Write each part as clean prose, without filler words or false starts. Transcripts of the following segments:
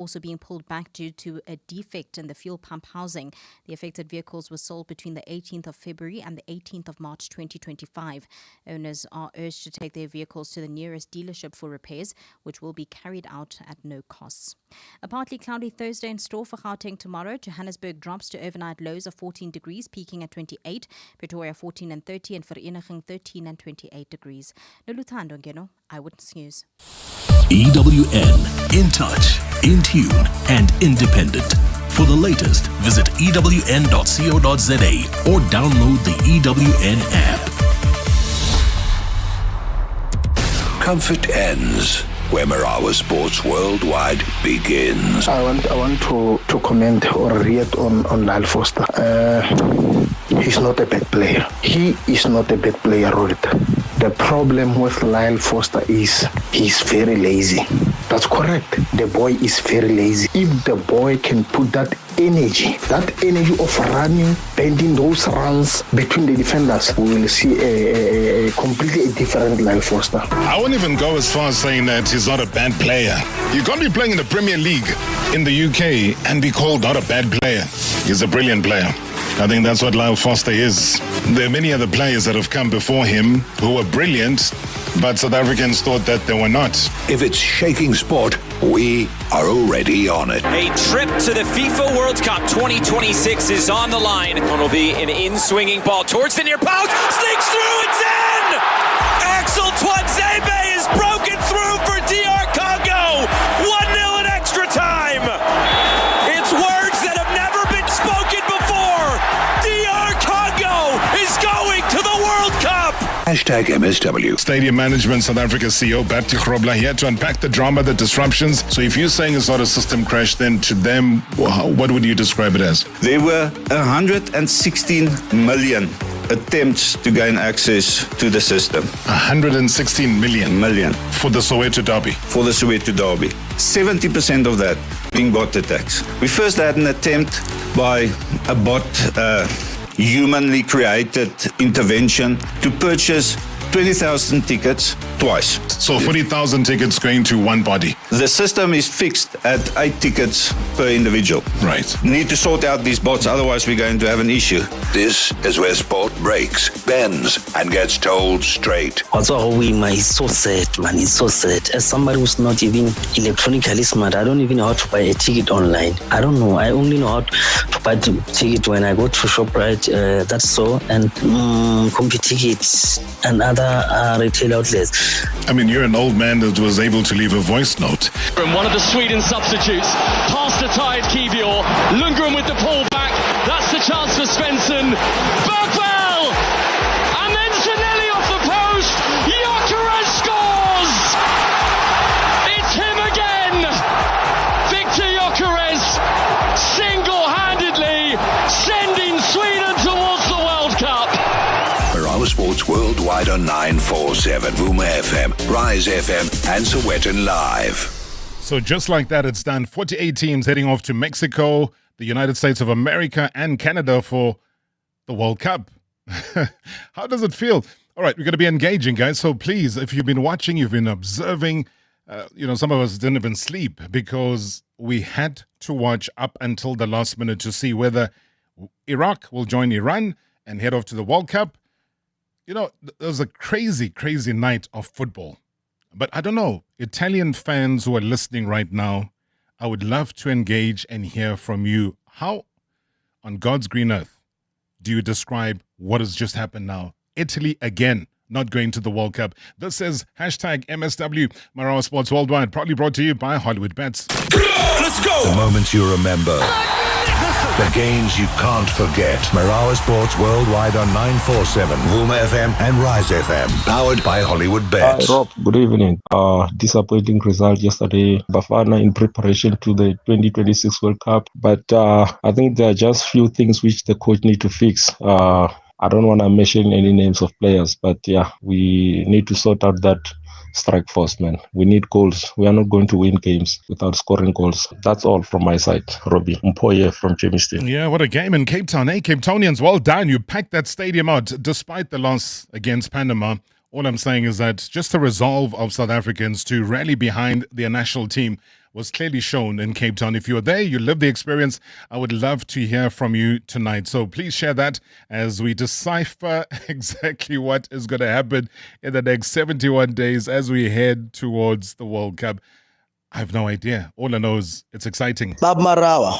also being pulled back due to a defect in the fuel pump housing. The affected vehicles were sold between the 18th of February and the 18th of March 2025. Owners are urged to take their vehicles to the nearest dealership for repairs, which will be carried out at no costs. A partly cloudy Thursday in store for Gauteng tomorrow. Johannesburg drops to overnight lows of 14 degrees, peaking at 28. Pretoria 14 and 30, and Vereeniging 13 and 28 degrees. Noluthando Ngeno, Eyewitness News. EWN, in touch, in tune, and independent. For the latest, visit ewn.co.za or download the EWN app. Comfort ends where Marawa Sports Worldwide begins. I want to comment or react on Lyle Foster. He's not a bad player. He is not a bad player, Rohit. The problem with Lyle Foster is he's very lazy. That's correct. The boy is very lazy. If the boy can put that energy of running, bending those runs between the defenders, we will see a completely different Lyle Foster. I won't even go as far as saying that he's not a bad player. You can't be playing in the Premier League in the UK and be called not a bad player. He's a brilliant player. I think that's what Lyle Foster is. There are many other players that have come before him who were brilliant, but South Africans thought that they were not. If it's shaking sport, we are already on it. A trip to the FIFA World Cup 2026 is on the line. One will be an in-swinging ball towards the near post. Sneaks through, it's in! Axel Twanzebe is broken through for DR Congo. 1-0 in extra time. It's words that have never been spoken before. DR Congo is going to the World Cup. Hashtag MSW. Stadium Management South Africa CEO Bertie Grobler here to unpack the drama, the disruptions. So if you're saying it's not a system crash, then to them, what would you describe it as? There were 116 million attempts to gain access to the system. 116 million. For the Soweto Derby. For the Soweto Derby. 70% of that being bot attacks. We first had an attempt by a bot, humanly created intervention to purchase 20,000 tickets twice. So 40,000 tickets going to one body. The system is fixed at 8 tickets per individual. Right. Need to sort out these bots, otherwise we're going to have an issue. This is where sport breaks, bends, and gets told straight. Also, it's so sad, man. It's so sad. As somebody who's not even electronically smart, I don't even know how to buy a ticket online. I don't know. I only know how to buy the ticket when I go to ShopRite, that's so, and Computer Tickets and other retail outlets. I mean, you're an old man that was able to leave a voice note. From one of the Sweden substitutes, past a tired Kivior, Lundgren with the pullback. That's the chance for Svensson. Bergvall! And then Zanelli off the post. Gyökeres scores! It's him again! Victor Gyökeres single-handedly sending Sweden towards the World Cup. Marawa Sports Worldwide on 947, Vuma FM, Rise FM, and Sowetan Live. So just like that, it's done. 48 teams heading off to Mexico, the United States of America, and Canada for the World Cup. How does it feel? All right, we're going to be engaging, guys. So please, if you've been watching, you've been observing, some of us didn't even sleep because we had to watch up until the last minute to see whether Iraq will join Iran and head off to the World Cup. There was a crazy, crazy night of football. But I don't know, Italian fans who are listening right now, I would love to engage and hear from you. How, on God's green earth, do you describe what has just happened now? Italy again, not going to the World Cup. This is hashtag MSW, Marawa Sports Worldwide, proudly brought to you by Hollywood Bets. Let's go! The moments you remember. The games you can't forget. Marawa Sports Worldwide on 947, Vuma FM and Rise FM. Powered by Hollywood Bets. Rob, good evening. Disappointing result yesterday. Bafana in preparation to the 2026 World Cup. But I think there are just few things which the coach need to fix. I don't want to mention any names of players, but yeah, we need to sort out that strike force, man. We need goals. We are not going to win games without scoring goals. That's all from my side. Robbie Mpoye from Jamestown. Yeah, what a game in Cape Town. Hey, Cape Townians, well done. You packed that stadium out despite the loss against Panama. All I'm saying is that just the resolve of South Africans to rally behind their national team was clearly shown in Cape Town. If you were there, you lived the experience, I would love to hear from you tonight. So please share that as we decipher exactly what is going to happen in the next 71 days as we head towards the World Cup. I have no idea. All I know is it's exciting. Bob Marawa,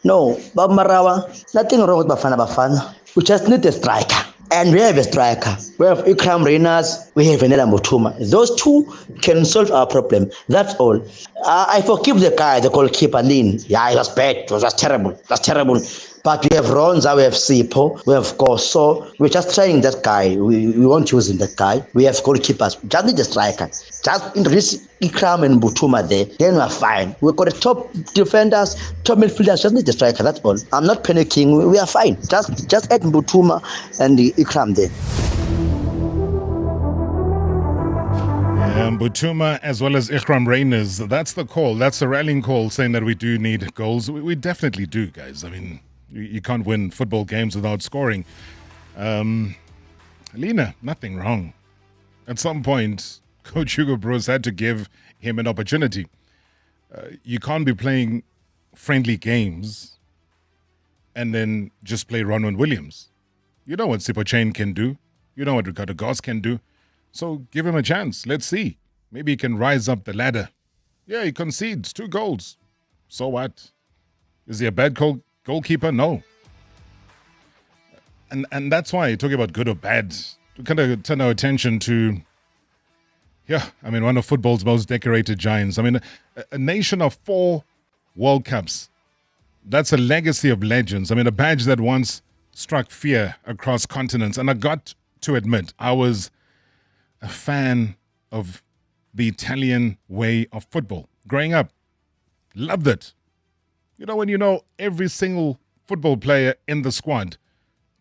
no, Bob Marawa, nothing wrong with Bafana Bafana. We just need a striker. And we have a striker. We have Ikram Reyners, we have Venela Mutuma. Those two can solve our problem. That's all. I forgive the guy, the goalkeeper, Lin. Yeah, it was bad. It was terrible. That's terrible. But we have Ronza, we have Sipo, we have Koso. We're just trying that guy. We won't use that guy. We have goalkeepers. We just need a striker. Just introduce Ikram and Butuma there. Then we're fine. We've got the top defenders, top midfielders. Just need a striker. That's all. I'm not panicking. We are fine. Just add Butuma and Ikram there. Butuma as well as Ikram Reyners. That's the call. That's the rallying call saying that we do need goals. We definitely do, guys. I mean, you can't win football games without scoring. Lena, nothing wrong. At some point, Coach Hugo Broos had to give him an opportunity. You can't be playing friendly games and then just play Ronwen Williams. You know what Sipho Chain can do. You know what Ricardo Goss can do. So give him a chance. Let's see. Maybe he can rise up the ladder. Yeah, he concedes 2 goals. So what? Is he a bad goalkeeper? No. And that's why, talking about good or bad, to kind of turn our attention to, one of football's most decorated giants. I mean, a nation of 4 World Cups. That's a legacy of legends. I mean, a badge that once struck fear across continents. And I got to admit, I was a fan of the Italian way of football. Growing up, loved it. You know, when you know every single football player in the squad,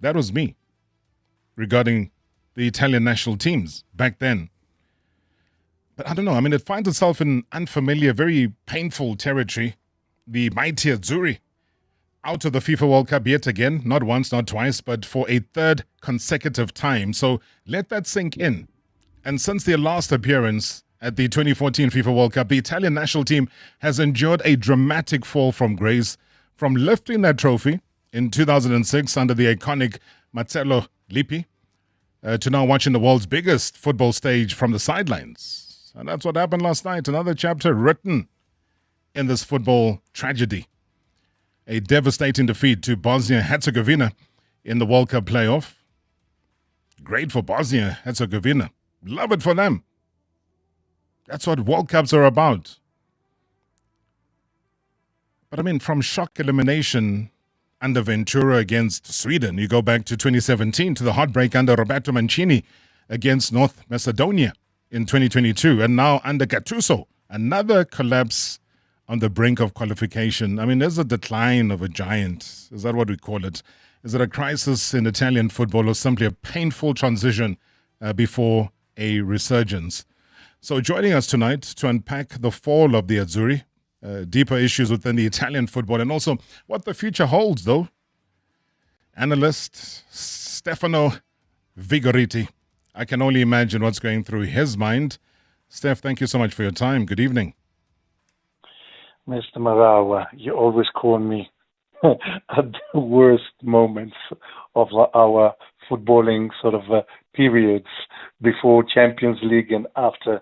that was me regarding the Italian national teams back then. But I don't know, I mean, it finds itself in unfamiliar, very painful territory. The mighty Azzurri out of the FIFA World Cup yet again, not once, not twice, but for a 3rd consecutive time. So let that sink in. And since their last appearance at the 2014 FIFA World Cup, the Italian national team has endured a dramatic fall from grace, from lifting that trophy in 2006 under the iconic Marcello Lippi to now watching the world's biggest football stage from the sidelines. And that's what happened last night. Another chapter written in this football tragedy. A devastating defeat to Bosnia-Herzegovina in the World Cup playoff. Great for Bosnia-Herzegovina. Love it for them. That's what World Cups are about. But I mean, from shock elimination under Ventura against Sweden, you go back to 2017 to the heartbreak under Roberto Mancini against North Macedonia in 2022, and now under Gattuso, another collapse on the brink of qualification. I mean, there's a decline of a giant. Is that what we call it? Is it a crisis in Italian football or simply a painful transition before a resurgence? So joining us tonight to unpack the fall of the Azzurri, deeper issues within the Italian football, and also what the future holds, though, analyst Stefano Vigoriti. I can only imagine what's going through his mind. Steph, thank you so much for your time. Good evening. Mr. Marawa, you always call me at the worst moments of our footballing sort of periods before Champions League and after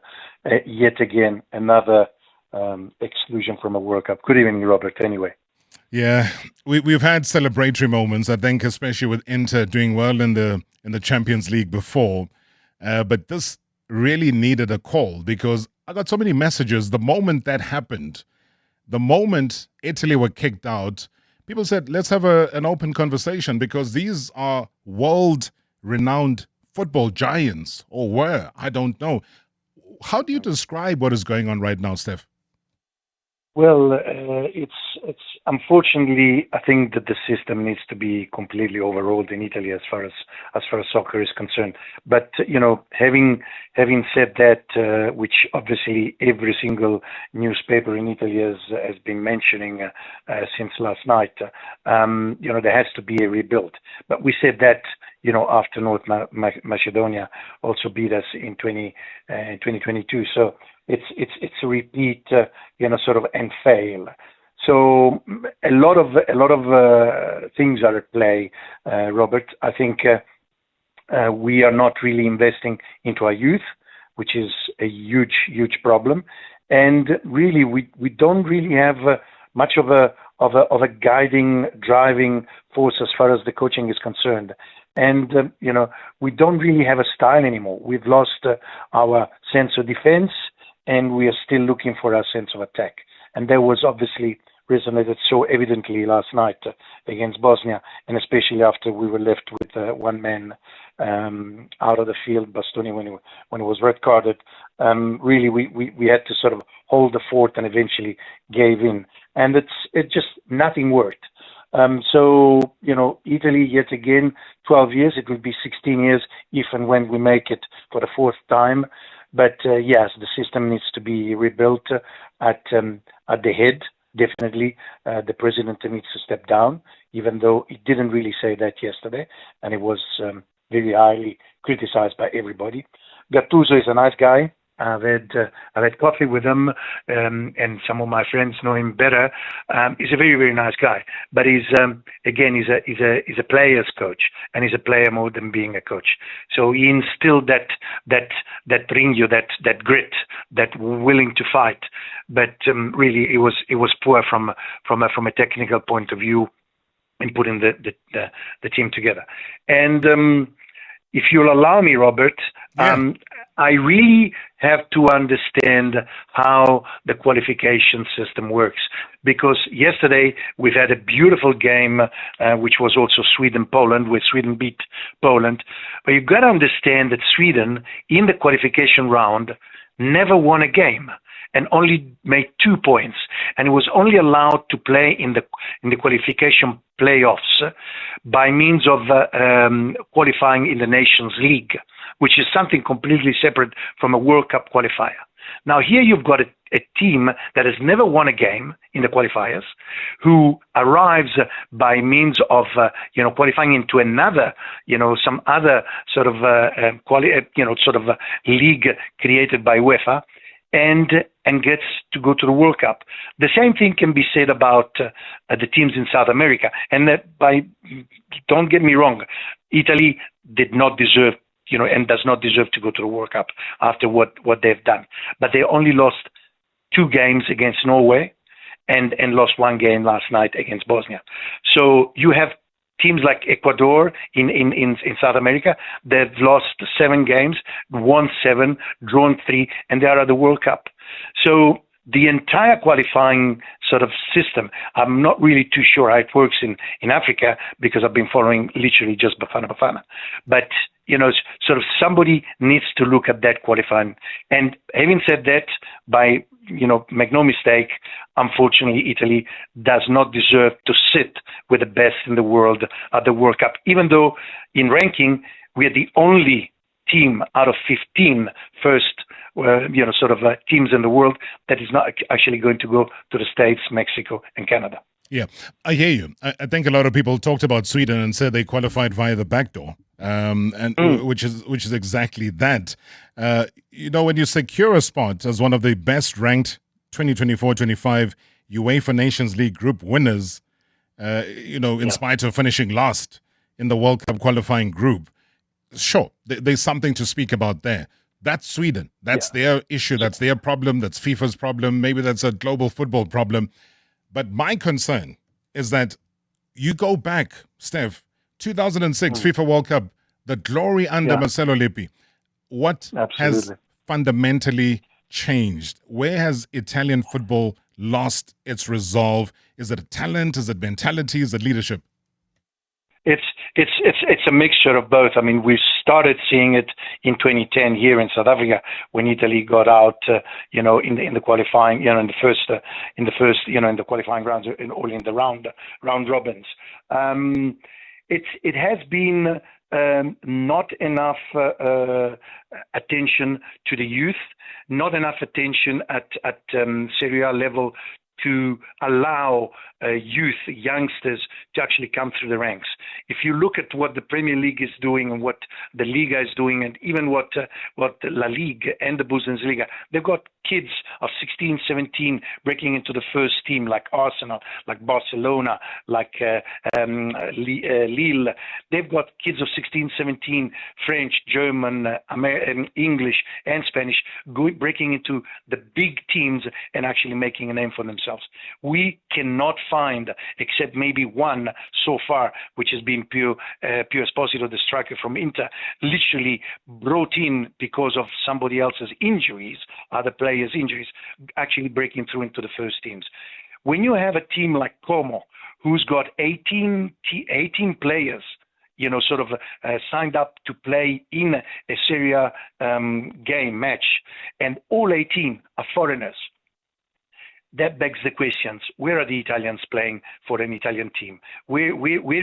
yet again another exclusion from a World Cup. Good evening, Robert, anyway. Yeah, we've had celebratory moments, I think, especially with Inter doing well in the Champions League before. But this really needed a call because I got so many messages the moment that happened. The moment Italy were kicked out, people said, let's have an open conversation because these are world-renowned football giants, or were, I don't know. How do you describe what is going on right now, Steph? Well, it's unfortunately, I think that the system needs to be completely overhauled in Italy as far as soccer is concerned. But having said that, which obviously every single newspaper in Italy has been mentioning since last night, there has to be a rebuild. But we said that after North Macedonia also beat us in 2022. So it's a repeat, sort of and fail. So a lot of things are at play, Robert. I think we are not really investing into our youth, which is a huge problem, and really we don't really have much of a guiding, driving force as far as the coaching is concerned. And, we don't really have a style anymore. We've lost our sense of defense, and we are still looking for our sense of attack. And that was obviously resonated so evidently last night against Bosnia, and especially after we were left with one man out of the field, Bastoni, when he was red carded. Really, we had to sort of hold the fort and eventually gave in. And it just, nothing worked. So, Italy, yet again, 12 years, it will be 16 years if and when we make it for the fourth time. But yes, the system needs to be rebuilt at the head. Definitely, the president needs to step down, even though he didn't really say that yesterday, and it was very highly criticized by everybody. Gattuso is a nice guy. I've had coffee with him, and some of my friends know him better. He's a very, very nice guy, but he's a player's coach, and he's a player more than being a coach. So he instilled that ringo, that grit, that willing to fight. But really, it was poor from a technical point of view in putting the team together. And if you'll allow me, Robert, I really have to understand how the qualification system works, because yesterday we've had a beautiful game, which was also Sweden-Poland, where Sweden beat Poland. But you've got to understand that Sweden, in the qualification round, never won a game and only made 2 points, and it was only allowed to play in the qualification playoffs by means of qualifying in the Nations League, which is something completely separate from a World Cup qualifier. Now here you've got a team that has never won a game in the qualifiers, who arrives by means of qualifying into another, some other sort of league created by UEFA, and gets to go to the World Cup. The same thing can be said about the teams in South America. And don't get me wrong, Italy did not deserve, and does not deserve to go to the World Cup after what they've done. But they only lost 2 games against Norway and lost 1 game last night against Bosnia. So you have teams like Ecuador in South America. They've lost 7 games, won 7, drawn 3, and they are at the World Cup. So the entire qualifying sort of system, I'm not really too sure how it works in Africa, because I've been following literally just Bafana Bafana. But, sort of somebody needs to look at that qualifying. And having said that, make no mistake, unfortunately, Italy does not deserve to sit with the best in the world at the World Cup, even though in ranking, we are the only team out of 15 first, teams in the world that is not actually going to go to the States, Mexico, and Canada. Yeah, I hear you. I think a lot of people talked about Sweden and said they qualified via the back door, which is exactly that. When you secure a spot as one of the best ranked 2024-25 UEFA Nations League group winners, in spite of finishing last in the World Cup qualifying group, sure, there's something to speak about there. That's Sweden. That's their issue. That's their problem. That's FIFA's problem. Maybe that's a global football problem. But my concern is that you go back, Steph, 2006 FIFA World Cup, the glory under Marcelo Lippi. What has fundamentally changed? Where has Italian football lost its resolve? Is it talent? Is it mentality? Is it leadership? It's a mixture of both. I mean, we started seeing it in 2010 here in South Africa when Italy got out, in the qualifying, in the qualifying rounds, only in the round robins. It has been not enough attention to the youth, not enough attention at Serie A level to allow youth, youngsters to actually come through the ranks. If you look at what the Premier League is doing and what the Liga is doing, and even what La Liga and the Bundesliga, they've got kids of 16, 17 breaking into the first team, like Arsenal, like Barcelona, like Lille. They've got kids of 16, 17, French, German, English, and Spanish, breaking into the big teams and actually making a name for themselves. We cannot find, except maybe one so far, which has been Pio Esposito, the striker from Inter, literally brought in because of somebody else's injuries, other players' injuries, actually breaking through into the first teams. When you have a team like Como, who's got 18 players, signed up to play in a Serie A game match, and all 18 are foreigners, that begs the questions: where are the Italians playing for an Italian team? Where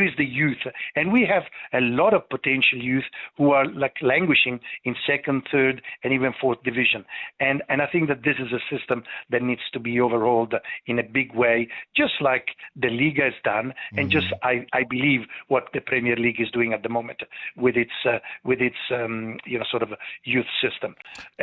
is the youth? And we have a lot of potential youth who are like languishing in second, third, and even fourth division. And I think that this is a system that needs to be overhauled in a big way, just like the Liga has done, and just I believe what the Premier League is doing at the moment with its youth system.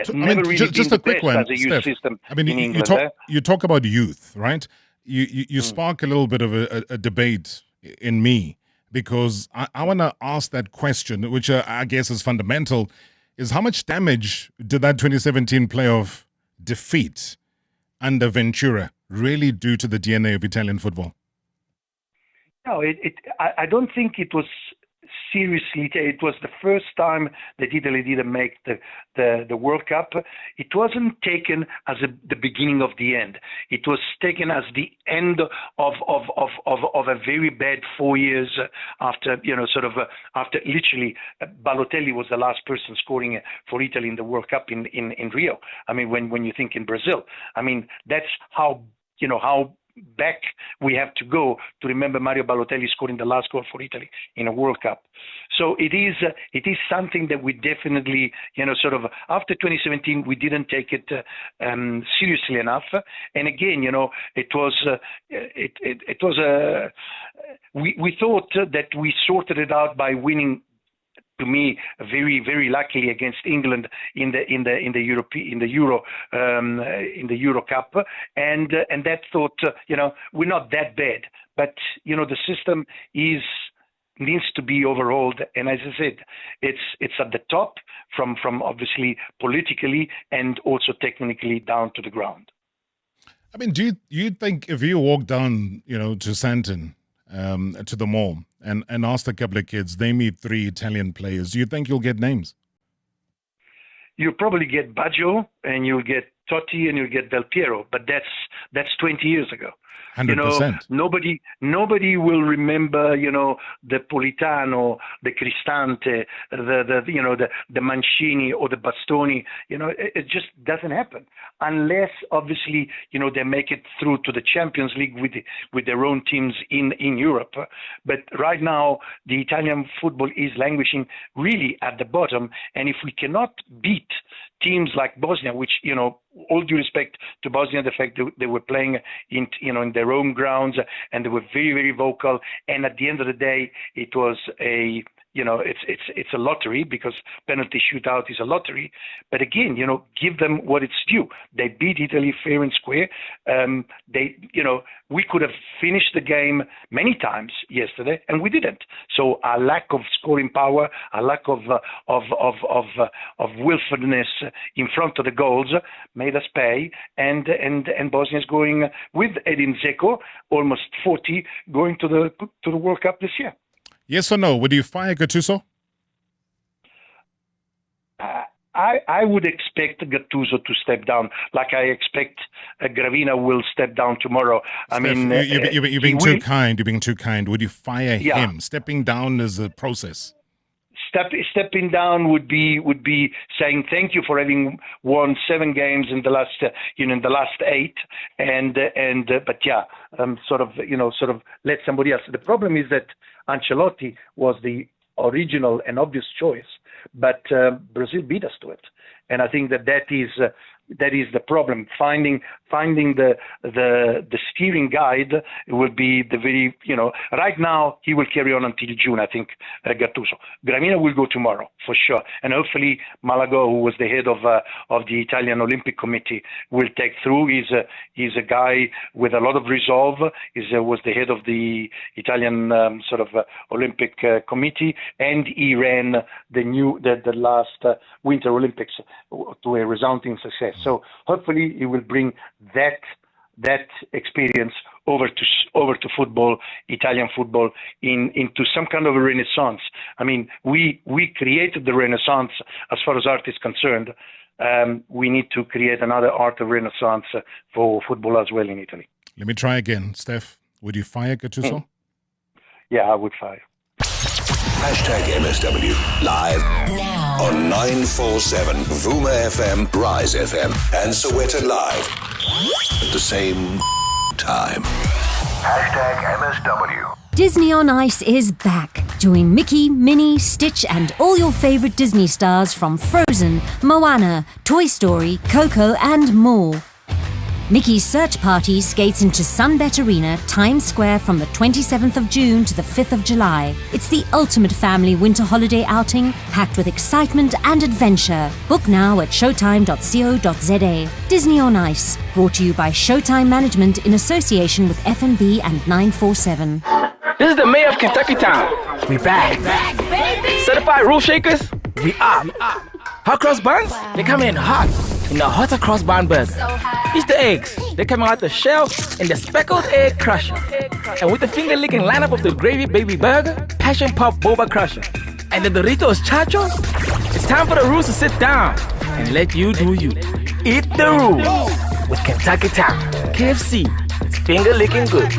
So, Never really just been a quick one, as a youth Steph. system I mean, in England. you talk about youth, right? You spark a little bit of a debate in me, because I want to ask that question, which I guess is fundamental, is how much damage did that 2017 playoff defeat under Ventura really do to the DNA of Italian football? No, I don't think it was seriously. It was the first time that Italy didn't make the World Cup. It wasn't taken as the beginning of the end. It was taken as the end of a very bad 4 years after, after literally Balotelli was the last person scoring for Italy in the World Cup in Rio. I mean, when you think in Brazil, I mean, that's how back we have to go to remember Mario Balotelli scoring the last goal for Italy in a World Cup. So it is something that we definitely, after 2017, we didn't take it seriously enough. And again, we thought that we sorted it out by winning, to me, very, very luckily against England in the Euro Cup, and that thought, we're not that bad, but the system needs to be overhauled, and as I said, it's at the top, from obviously politically and also technically down to the ground. I mean, do you think if you walk down, to Santon, to the mall, and ask a couple of kids, they meet 3 Italian players, do you think you'll get names? You'll probably get Baggio, and you'll get Totti, and you'll get Del Piero, but that's 20 years ago. 100%. Nobody will remember, the Politano, the Cristante, the Mancini or the Bastoni. It just doesn't happen unless, obviously, they make it through to the Champions League with their own teams in Europe. But right now, the Italian football is languishing really at the bottom, and if we cannot beat teams like Bosnia, which, all due respect to Bosnia, the fact that they were playing in their own grounds, and they were very, very vocal. And at the end of the day, it was it's a lottery, because penalty shootout is a lottery. But again, give them what it's due. They beat Italy fair and square. We could have finished the game many times yesterday, and we didn't. So our lack of scoring power, our lack of willfulness in front of the goals made us pay. And Bosnia is going with Edin Dzeko, almost 40, going to the World Cup this year. Yes or no? Would you fire Gattuso? I would expect Gattuso to step down, like I expect Gravina will step down tomorrow. Steph, you're being too kind. You're being too kind. Would you fire him? Stepping down is a process. Stepping down would be saying thank you for having won 7 games in the last 8, sort of let somebody else. The problem is that Ancelotti was the original and obvious choice, but Brazil beat us to it, and I think that is the problem. Finding finding the steering guide will be the very, right now he will carry on until June, I think, Gattuso. Gramina will go tomorrow for sure, and hopefully Malago, who was the head of the Italian Olympic Committee, will take through. He's a guy with a lot of resolve. Was the head of the Italian Olympic Committee, and he ran the last Winter Olympics to a resounding success. So hopefully he will bring that experience over to football, Italian football, into some kind of a renaissance. I mean, we created the renaissance as far as art is concerned. We need to create another art of renaissance for football as well in Italy. Let me try again. Steph, would you fire Gattuso? Yeah, I would fire. #MSW live now on 947 Vuma FM, Rise FM, and Soweto Live at the same time. #MSW. Disney on Ice is back. Join Mickey, Minnie, Stitch, and all your favorite Disney stars from Frozen, Moana, Toy Story, Coco, and more. Mickey's Search Party skates into Sunbet Arena, Times Square from the 27th of June to the 5th of July. It's the ultimate family winter holiday outing, packed with excitement and adventure. Book now at showtime.co.za. Disney on Ice, brought to you by Showtime Management in association with F&B and 947. This is the mayor of Kentucky Town. We back. Certified roof shakers, we up. Hot cross buns, they come in hot. In the hotter cross bun burger. Easter eggs, they're coming out the shell in the speckled egg crusher. And with the finger-licking lineup of the gravy baby burger, passion pop boba crusher, and the Doritos chachos, it's time for the rules to sit down and let you do you. Eat the rules with Kentucky Town. KFC, it's finger-licking good.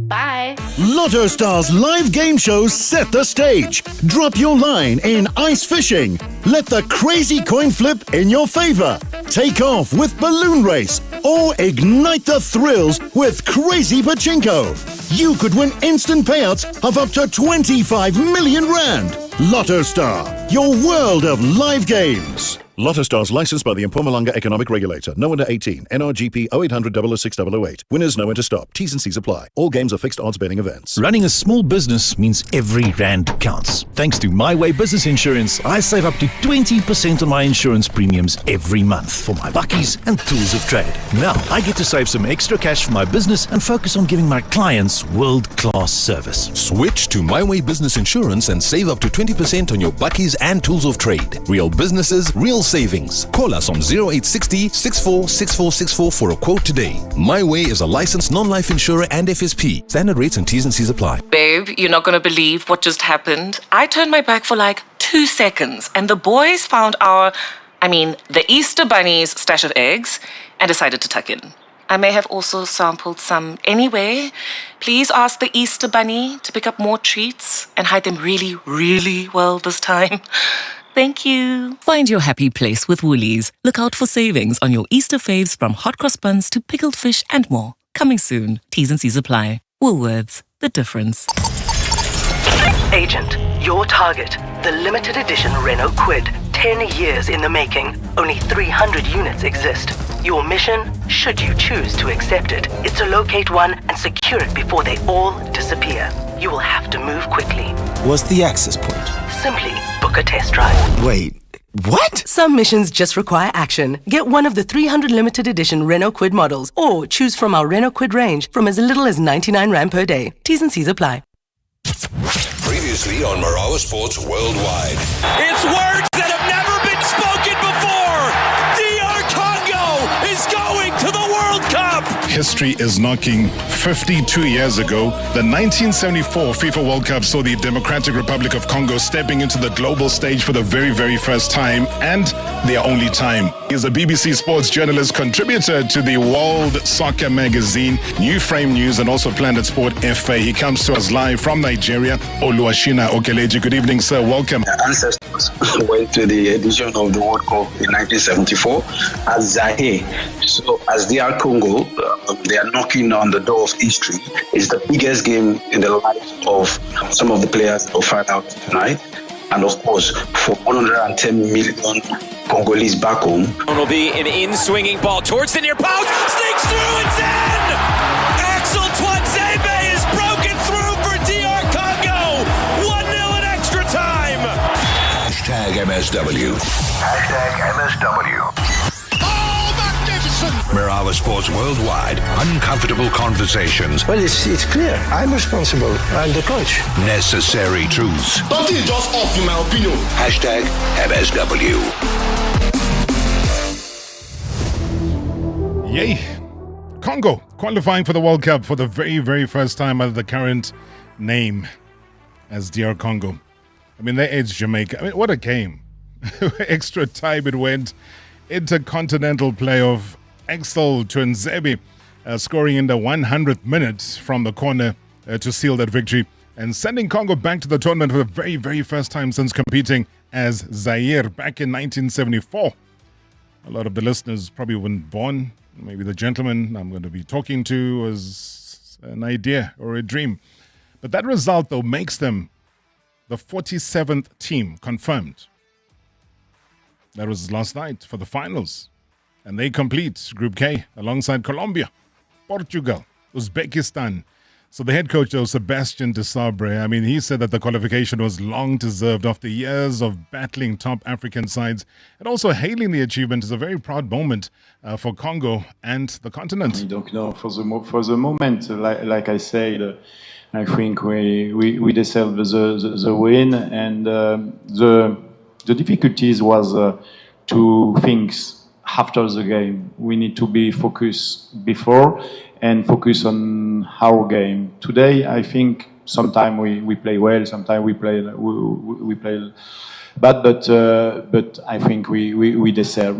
Bye. Lotto Stars live game shows set the stage. Drop your line in ice fishing. Let the crazy coin flip in your favor. Take off with balloon race or ignite the thrills with crazy pachinko. You could win instant payouts of up to 25 million rand. Lotto Star, your world of live games. Lotto Stars licensed by the Mpumalanga Economic Regulator. No under 18. NRGP 0800 006 008. Winners know when to stop. T's and C's apply. All games are fixed odds betting events. Running a small business means every rand counts. Thanks to My Way Business Insurance, I save up to 20% on my insurance premiums every month for my buckies and tools of trade. Now I get to save some extra cash for my business and focus on giving my clients world-class service. Switch to My Way Business Insurance and save up to 20% on your buckies and tools of trade. Real businesses, real savings. Call us on 0860 646464 for a quote today. My Way is a licensed non-life insurer and FSP. Standard rates and T's and C's apply. Babe, you're not going to believe what just happened. I turned my back for like 2 seconds and the boys found the Easter Bunny's stash of eggs and decided to tuck in. I may have also sampled some anyway. Please ask the Easter Bunny to pick up more treats and hide them really, really well this time. Thank you. Find your happy place with Woolies. Look out for savings on your Easter faves from hot cross buns to pickled fish and more. Coming soon. T's and C's apply. Woolworths, the difference. Agent, your target. The limited edition Renault Kwid. 10 years in the making. Only 300 units exist. Your mission, should you choose to accept it, is to locate one and secure it before they all disappear. You will have to move quickly. What's the access point? Simply book a test drive. Wait, what? Some missions just require action. Get one of the 300 limited edition Renault Kwid models or choose from our Renault Kwid range from as little as 99 Rand per day. T's and C's apply. Previously on Marawa Sports Worldwide. It's words that have never been spoken before. DR Congo is going to the World Cup. History is knocking. 52 years ago, the 1974 FIFA World Cup saw the Democratic Republic of Congo stepping into the global stage for the very, very first time and their only time. He's a BBC Sports journalist, contributor to the World Soccer magazine, New Frame News, and also Planet Sport FA. He comes to us live from Nigeria. Oluwashina Okeleji. Good evening, sir. Welcome. Ancestors went to the edition of the World Cup in 1974 as Zaire. So as DR Congo, they are knocking on the door of history. It's the biggest game in the life of some of the players that will find out tonight. and of course for 110 million Congolese back home. Will be an in-swinging ball towards the near post. Sneaks through, it's in! Axel Twanzebe is broken through for DR Congo. 1-0 in extra time. #MSW. #MSW. Oh, magnificent! Marawa Sports Worldwide. Uncomfortable conversations. Well, it's clear. I'm responsible. I'm the coach. Necessary truths. Something is just off, in my opinion. #MSW. Yay! Congo qualifying for the World Cup for the very, very first time under the current name as DR Congo. I mean, they edged Jamaica. I mean, what a game. Extra time it went. Intercontinental playoff. Axel Twanzebe scoring in the 100th minute from the corner to seal that victory and sending Congo back to the tournament for the very, very first time since competing as Zaire back in 1974. A lot of the listeners probably weren't born. Maybe the gentleman I'm going to be talking to was an idea or a dream. But that result, though, makes them the 47th team confirmed. That was last night for the finals. And they complete Group K alongside Colombia, Portugal, Uzbekistan. So the head coach, though, Sebastian de Sabre, I mean, he said that the qualification was long deserved after years of battling top African sides and also hailing the achievement as a very proud moment for Congo and the continent. Donc, no, for the moment, like I said, I think we deserve the win, and the difficulties was two things. After the game, we need to be focused before and focus on our game. Today, I think sometimes we play well, sometimes we play bad, but I think we deserve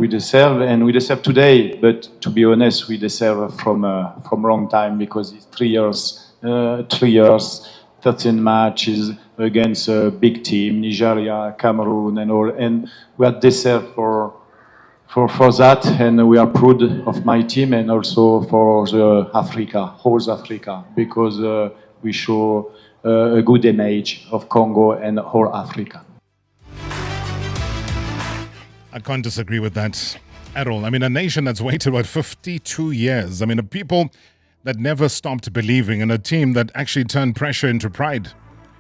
today. But to be honest, we deserve from long time because it's 3 years, 13 matches against a big team, Nigeria, Cameroon, and all, and we are deserved for that, and we are proud of my team and also for the whole Africa, because we show a good image of Congo and whole Africa. I can't disagree with that at all. I mean, a nation that's waited, 52 years. I mean, a people that never stopped believing in a team that actually turned pressure into pride.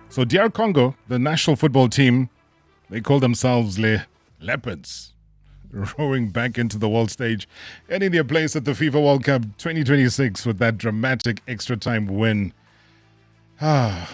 So DR Congo, the national football team, they call themselves Les Leopards, rowing back into the world stage, getting their place at the FIFA World Cup 2026 with that dramatic extra time win. I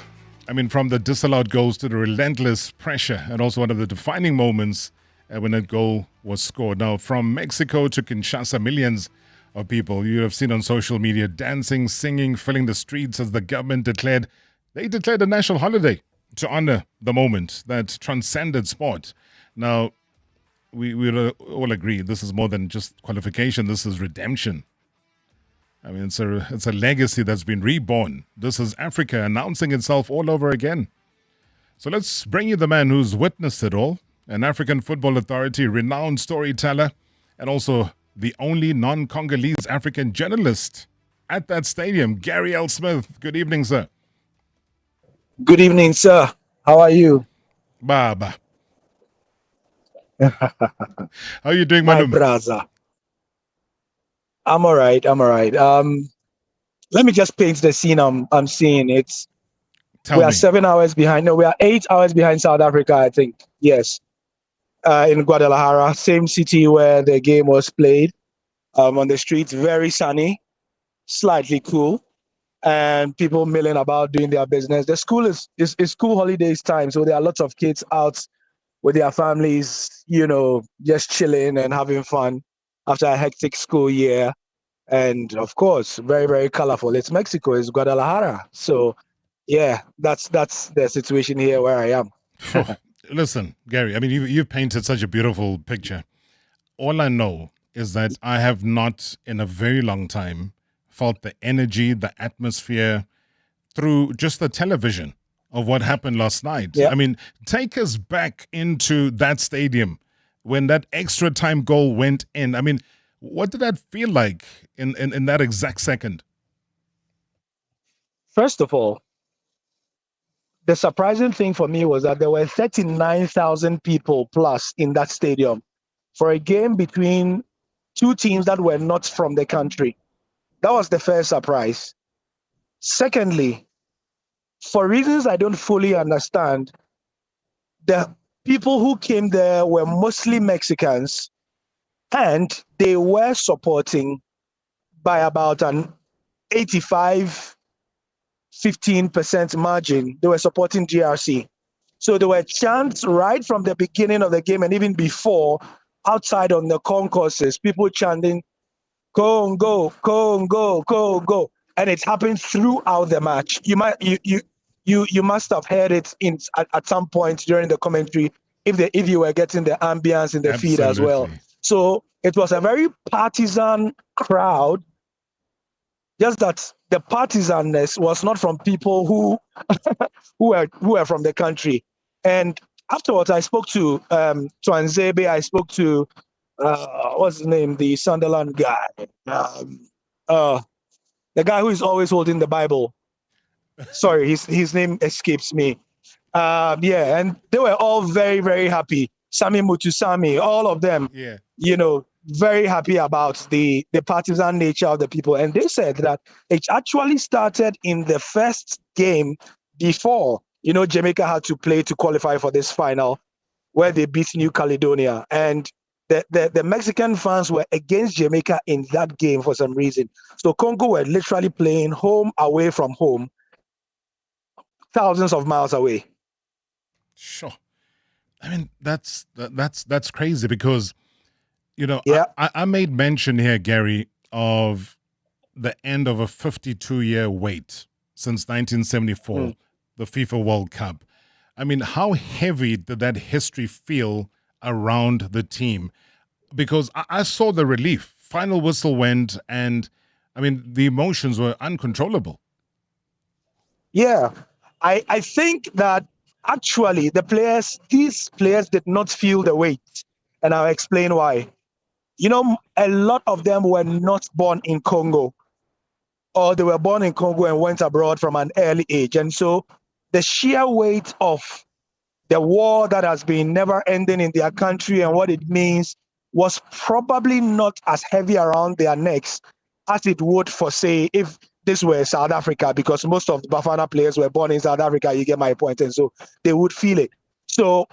mean, from the disallowed goals to the relentless pressure, and also one of the defining moments when that goal was scored. Now, from Mexico to Kinshasa, millions of people you have seen on social media dancing, singing, filling the streets as the government declared a national holiday to honor the moment that transcended sport. Now, we all agree this is more than just qualification. This is redemption. I mean, it's a legacy that's been reborn. This is Africa announcing itself all over again. So let's bring you the man who's witnessed it all, an African Football Authority renowned storyteller, and also the only non-Congolese African journalist at that stadium, Gary L. Smith. Good evening, sir. Good evening, sir. How are you? Baba. How are you doing, my brother? I'm all right. Let me just paint the scene I'm seeing. We are 7 hours behind. No, we are 8 hours behind South Africa, I think. Yes. In Guadalajara, same city where the game was played. On the streets, very sunny, slightly cool, and people milling about doing their business. The school is school holidays time, so there are lots of kids out with their families, just chilling and having fun after a hectic school year. And of course, very, very colorful. It's Mexico, it's Guadalajara. So yeah, that's the situation here where I am. Listen, Gary, I mean, you've painted such a beautiful picture. All I know is that I have not in a very long time felt the energy, the atmosphere through just the television of what happened last night. Yeah. I mean, take us back into that stadium when that extra time goal went in. I mean, what did that feel like in that exact second? First of all, the surprising thing for me was that there were 39,000 people plus in that stadium for a game between two teams that were not from the country. That was the first surprise. Secondly, for reasons I don't fully understand, the people who came there were mostly Mexicans, and they were supporting by about an 15% margin. They were supporting GRC. So there were chants right from the beginning of the game and even before, outside on the concourses, people chanting, Congo, Congo, Congo. And it happened throughout the match. You must have heard it at some point during the commentary if you were getting the ambience in the feed as well. So it was a very partisan crowd, just that the partisanness was not from people who were from the country. And afterwards, I spoke to Twanzebe. I spoke to what's his name, the Sunderland guy, the guy who is always holding the Bible. Sorry, his name escapes me. And they were all very, very happy. Sami Mutusami, all of them, very happy about the partisan nature of the people. And they said that it actually started in the first game before, Jamaica had to play to qualify for this final, where they beat New Caledonia. And the Mexican fans were against Jamaica in that game for some reason. So Congo were literally playing home away from home, thousands of miles away. Sure. I mean, that's crazy because, I made mention here, Gary, of the end of a 52-year wait since 1974, the FIFA World Cup. I mean, how heavy did that history feel around the team? Because I saw the relief. Final whistle went, and, I mean, the emotions were uncontrollable. Yeah, I think that actually these players did not feel the weight, and I'll explain why. A lot of them were not born in Congo, or they were born in Congo and went abroad from an early age. And so the sheer weight of the war that has been never ending in their country and what it means was probably not as heavy around their necks as it would for, say, if this were South Africa, because most of the Bafana players were born in South Africa, you get my point, and so they would feel it. So,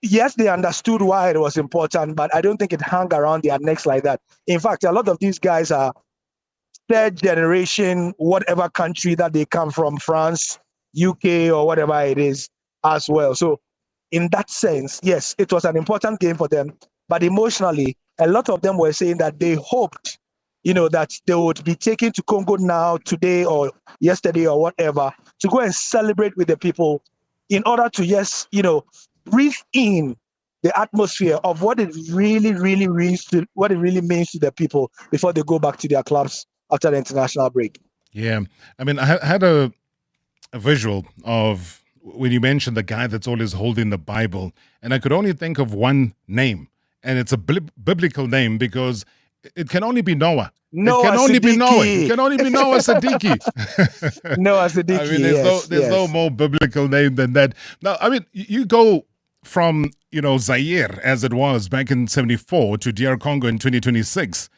yes, they understood why it was important, but I don't think it hung around their necks like that. In fact, a lot of these guys are third generation, whatever country that they come from, France, UK, or whatever it is as well. So in that sense, yes, it was an important game for them, but emotionally, a lot of them were saying that they hoped that they would be taken to Congo now, today or yesterday or whatever, to go and celebrate with the people in order to, breathe in the atmosphere of what it really, really means to the people before they go back to their clubs after the international break. Yeah. I mean, I had a visual of when you mentioned the guy that's always holding the Bible, and I could only think of one name, and it's a biblical name because it can only be Noah. Noah it can only Siddiqui. be Noah. It can only be Noah Siddiqui. Noah Siddiqui. I mean, there's no more biblical name than that. Now, I mean, you go from Zaire as it was back in '74 to DR Congo in 2026.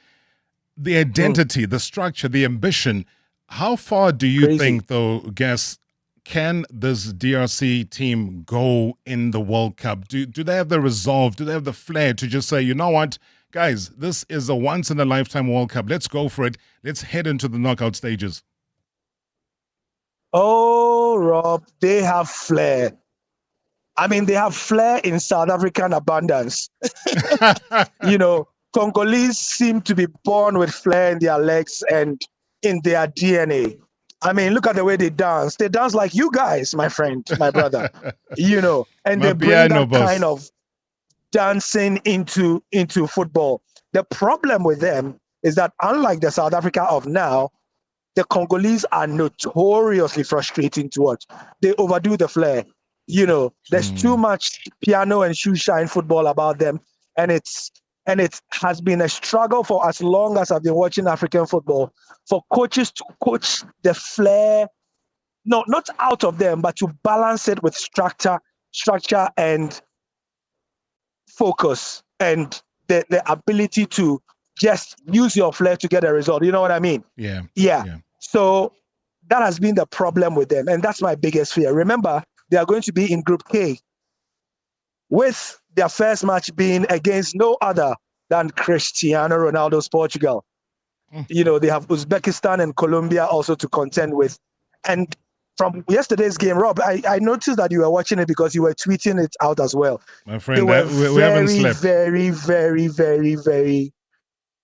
The identity, the structure, the ambition. How far do you think, though, Guess, can this DRC team go in the World Cup? Do they have the resolve? Do they have the flair to just say, you know what? Guys, this is a once-in-a-lifetime World Cup. Let's go for it. Let's head into the knockout stages. Oh, Rob, they have flair. I mean, they have flair in South African abundance. Congolese seem to be born with flair in their legs and in their DNA. I mean, look at the way they dance. They dance like you guys, my friend, my brother. And they bring that kind of dancing into football. The problem with them is that unlike the South Africa of now, the Congolese are notoriously frustrating to watch. They overdo the flair. There's too much piano and shoe shine football about them, and it has been a struggle for as long as I've been watching African football for coaches to coach the flair no, not out of them, but to balance it with structure and focus and the ability to just use your flair to get a result. You know what I mean? Yeah. So that has been the problem with them. And that's my biggest fear. Remember, they are going to be in Group K with their first match being against no other than Cristiano Ronaldo's Portugal. You know, they have Uzbekistan and Colombia also to contend with. And from yesterday's game, Rob, I noticed that you were watching it because you were tweeting it out as well. My friend, we haven't slept. Very, very, very, very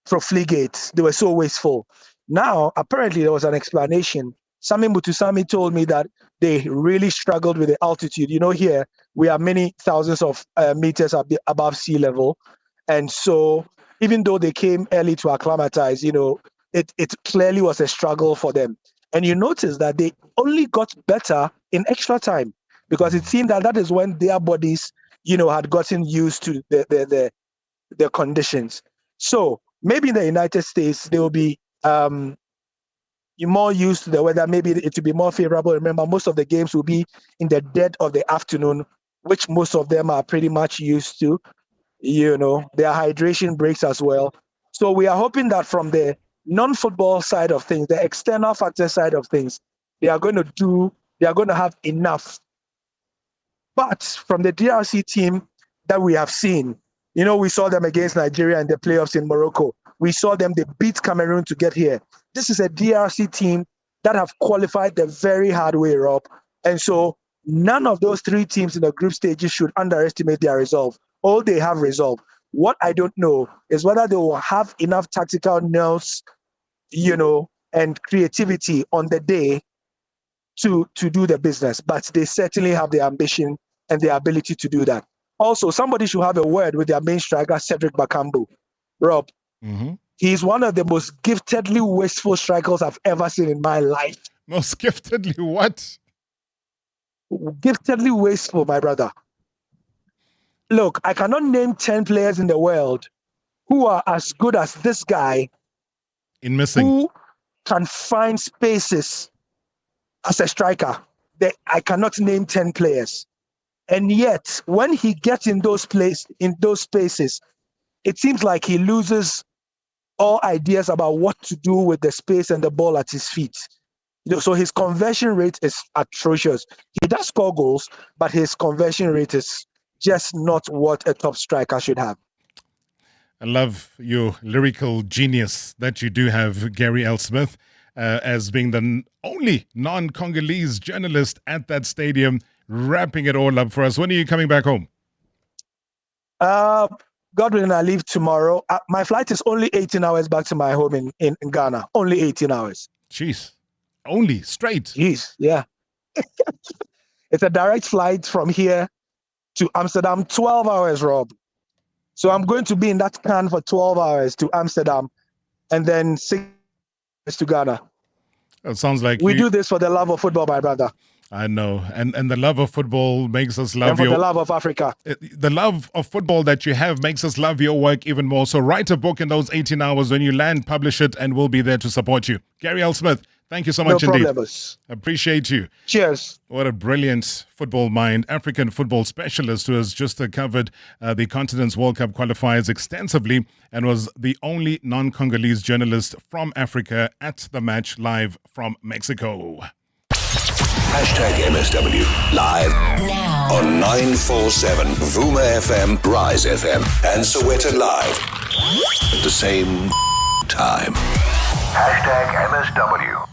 profligate. They were so wasteful. Now, apparently, there was an explanation. Sami Mutusami told me that they really struggled with the altitude. You know, here we are many thousands of meters above sea level. And so even though they came early to acclimatize, you know, it clearly was a struggle for them. And you notice that they only got better in extra time because it seemed that is when their bodies, you know, had gotten used to the conditions. So maybe in the United States, they will be more used to the weather. Maybe it will be more favorable. Remember, most of the games will be in the dead of the afternoon, which most of them are pretty much used to. You know, their hydration breaks as well. So we are hoping that from the non-football side of things, the external factor side of things, they are going to have enough. But from the DRC team that we have seen, you know, we saw them against Nigeria in the playoffs in Morocco. We saw them, they beat Cameroon to get here. This is a DRC team that have qualified the very hard way, Rob. And so none of those three teams in the group stages should underestimate their resolve. All they have resolve. What I don't know is whether they will have enough tactical nerves, you know, and creativity on the day to do the business. But they certainly have the ambition and the ability to do that. Also, somebody should have a word with their main striker, Cedric Bakambu. Rob, he's one of the most giftedly wasteful strikers I've ever seen in my life. Most giftedly what? Giftedly wasteful, my brother. Look, I cannot name 10 players in the world who are as good as this guy in missing, who can find spaces as a striker. I cannot name 10 players. And yet, when he gets in those spaces, it seems like he loses all ideas about what to do with the space and the ball at his feet. You know, so his conversion rate is atrocious. He does score goals, but his conversion rate is just not what a top striker should have. I love your lyrical genius that you do have, Gary L. Smith, as being the only non-Congolese journalist at that stadium, wrapping it all up for us. When are you coming back home? God willing, I leave tomorrow. My flight is only 18 hours back to my home in Ghana. Only 18 hours. Jeez. Only straight? Jeez, yeah. It's a direct flight from here to Amsterdam, 12 hours, Rob. So I'm going to be in that can for 12 hours to Amsterdam and then 6 hours to Ghana. It sounds like we do this for the love of football, my brother. I know. And the love of football makes us love the love of Africa. The love of football that you have makes us love your work even more. So write a book in those 18 hours. When you land, publish it, and we'll be there to support you. Gary L. Smith, thank you so much indeed. Appreciate you. Cheers. What a brilliant football mind, African football specialist who has just covered the Continent's World Cup qualifiers extensively and was the only non-Congolese journalist from Africa at the match live from Mexico. #MSW live now on 947 Vuma FM, Rise FM, and Sowetan Live at the same time. #MSW.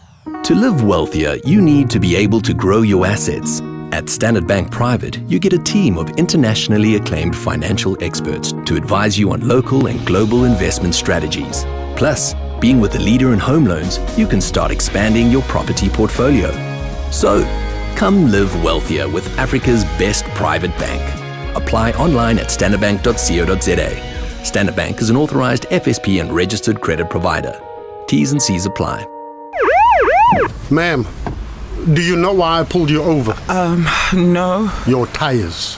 To live wealthier, you need to be able to grow your assets. At Standard Bank Private, you get a team of internationally acclaimed financial experts to advise you on local and global investment strategies. Plus, being with a leader in home loans, you can start expanding your property portfolio. So, come live wealthier with Africa's best private bank. Apply online at standardbank.co.za. Standard Bank is an authorized FSP and registered credit provider. T's and C's apply. Ma'am, do you know why I pulled you over? No. Your tires.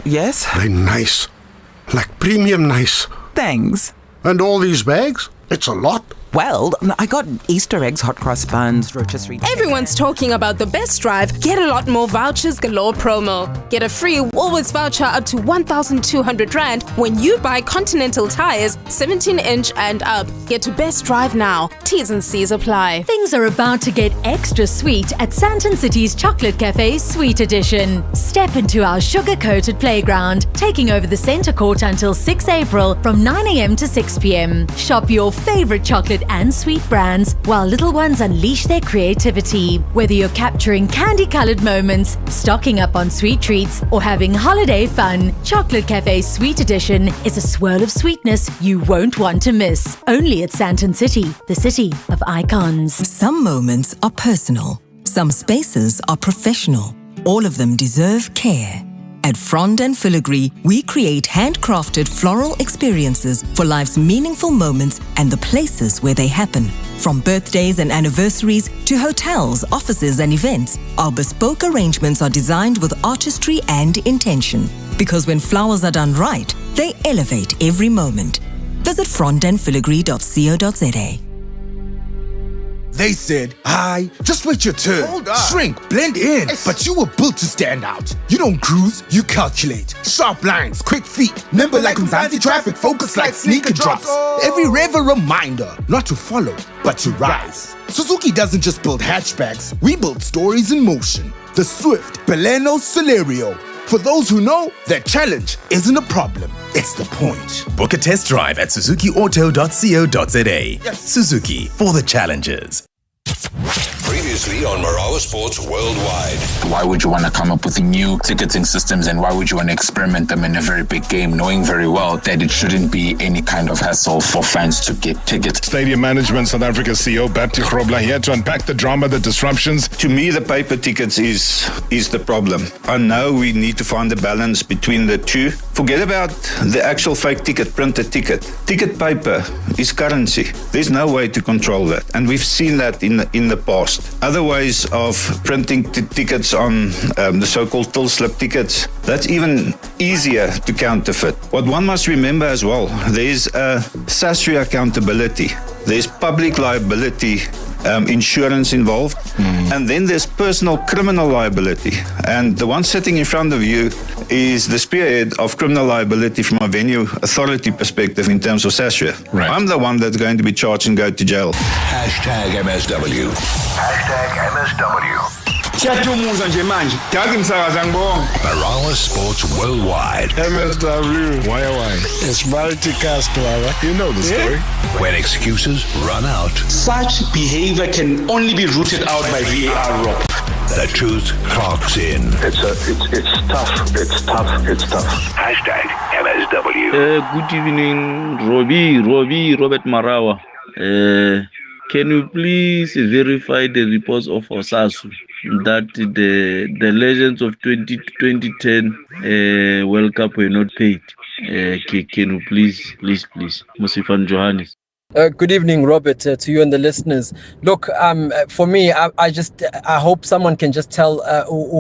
Yes? They're nice. Like premium nice. Thanks. And all these bags? It's a lot. Well, I got Easter eggs, hot cross buns, rotisserie. Everyone's talking about the best drive. Get a lot more vouchers galore promo. Get a free Woolworths voucher up to 1,200 Rand when you buy Continental tires 17-inch and up. Get to best drive now. T's and C's apply. Things are about to get extra sweet at Sandton City's Chocolate Cafe Sweet Edition. Step into our sugar-coated playground, taking over the centre court until 6 April from 9 a.m. to 6 p.m. Shop your favourite chocolate and sweet brands while little ones unleash their creativity. Whether you're capturing candy-coloured moments, stocking up on sweet treats, or having holiday fun, Chocolate Cafe Sweet Edition is a swirl of sweetness you won't want to miss. Only at Sandton City, the city of icons. Some moments are personal. Some spaces are professional. All of them deserve care. At Frond and Filigree, we create handcrafted floral experiences for life's meaningful moments and the places where they happen. From birthdays and anniversaries to hotels, offices and events, our bespoke arrangements are designed with artistry and intention. Because when flowers are done right, they elevate every moment. Visit frondandfiligree.co.za. They said, "Hi, just wait your turn. Hold up. Shrink, blend in." But you were built to stand out. You don't cruise, you calculate. Sharp lines, quick feet, nimble like Mzansi traffic, focus like sneaker drops. Every rev a reminder, not to follow, but to rise. Suzuki doesn't just build hatchbacks, we build stories in motion. The Swift Baleno Celerio. For those who know, that challenge isn't a problem, it's the point. Book a test drive at suzukiauto.co.za. Suzuki, for the challengers. Previously on Marawa Sports Worldwide. Why would you want to come up with new ticketing systems, and why would you want to experiment them in a very big game, knowing very well that it shouldn't be any kind of hassle for fans to get tickets? Stadium Management South Africa CEO Bertie Grobler here to unpack the drama, the disruptions. To me, the paper tickets is the problem. I know we need to find a balance between the two. Forget about the actual fake ticket, printed ticket. Ticket paper is currency. There's no way to control that, and we've seen that in the past. Other ways of printing tickets on the so-called till slip tickets, that's even easier to counterfeit. What one must remember as well, there's SASRI accountability. There's public liability insurance involved, and then there's personal criminal liability. And the one sitting in front of you is the spearhead of criminal liability from a venue authority perspective in terms of SASRI. Right. I'm the one that's going to be charged and go to jail. Hashtag MSW. Hashtag MSW. Marawa Sports Worldwide. MSW. Why? It's multicast, Mara. You know the story. When excuses run out, Such behavior can only be rooted out by VAR, Rob. the truth clocks in. It's tough. It's tough. Hashtag MSW. Good evening, Robert Marawa. Can you please verify the reports of Osasu that the legends of 2010 World Cup were not paid? Can you please, Musifan Johannes? Good evening, Robert, to you and the listeners. Look, for me, I hope someone can just tell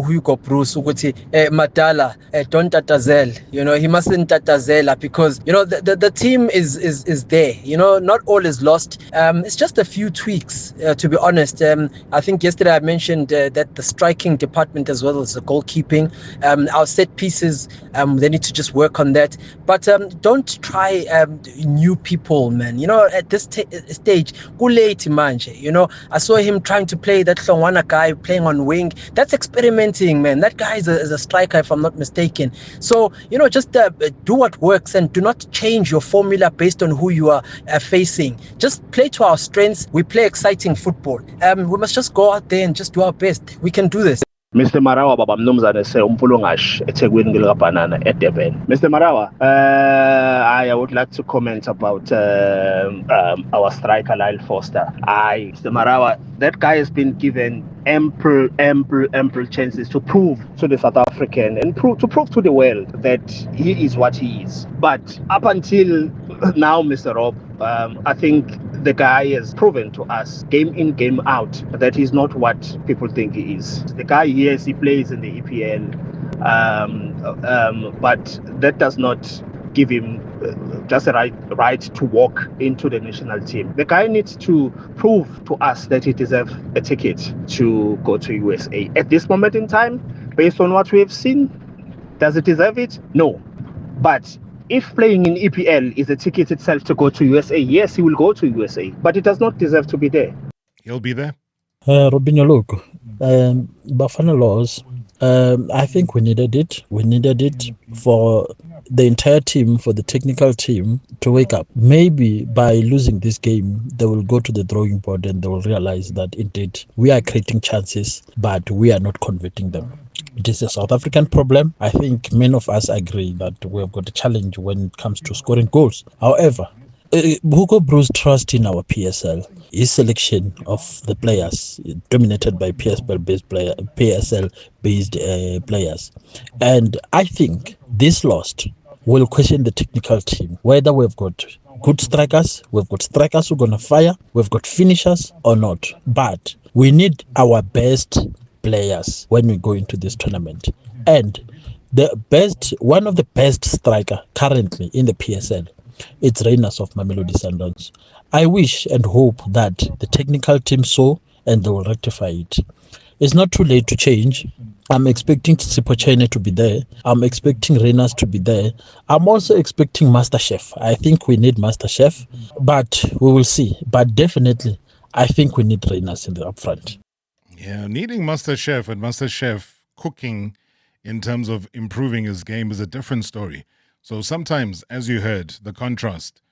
Hugo Bruce Madala, don't tatazel. He mustn't tatazela, because the team is there. Not all is lost. It's just a few tweaks, to be honest. I think yesterday I mentioned that the striking department, as well as the goalkeeping, our set pieces, they need to just work on that. But don't try new people, man. At this stage, kuleti manje. I saw him trying to play that Hlongwana guy playing on wing. That's experimenting, man. That guy is a striker, if I'm not mistaken. So, just do what works and do not change your formula based on who you are facing. Just play to our strengths. We play exciting football. We must just go out there and just do our best. We can do this. Mr. Marawa baba mnumzane se umpulungash eThekwini ngilikaBanana eDurban. Mr. Marawa, I would like to comment about our striker Lyle Foster. Mr. Marawa, that guy has been given ample chances to prove to the South African and to prove to the world that he is what he is. But up until now, Mr. Rob, I think the guy has proven to us, game in, game out, that he's not what people think he is. The guy, yes, he plays in the EPL, but that does not give him just a right to walk into the national team. The guy needs to prove to us that he deserves a ticket to go to USA. At this moment in time, based on what we have seen, does it deserve it? No. But if playing in EPL is a ticket itself to go to USA, yes, he will go to USA, but he does not deserve to be there. He'll be there. Robinho, look, Bafana laws, I think we needed it. We needed it for the entire team, for the technical team to wake up. Maybe by losing this game, they will go to the drawing board and they will realize that indeed we are creating chances, but we are not converting them. It is a South African problem. I think many of us agree that we have got a challenge when it comes to scoring goals. However, Hugo Broos trust in our PSL. His selection of the players dominated by PSL-based players. And I think this loss will question the technical team, whether we've got good strikers, we've got strikers who are going to fire, we've got finishers or not. But we need our best players when we go into this tournament. And one of the best striker currently in the PSL, it's Reiners of Mamelodi Sundowns. I wish and hope that the technical team saw and they will rectify it. It's not too late to change. I'm expecting Tsipochene to be there. I'm expecting Reiners to be there. I'm also expecting MasterChef. I think we need MasterChef, but we will see. But definitely, I think we need Reiners in the upfront. Yeah, needing MasterChef and MasterChef cooking in terms of improving his game is a different story. So sometimes, as you heard, the contrast,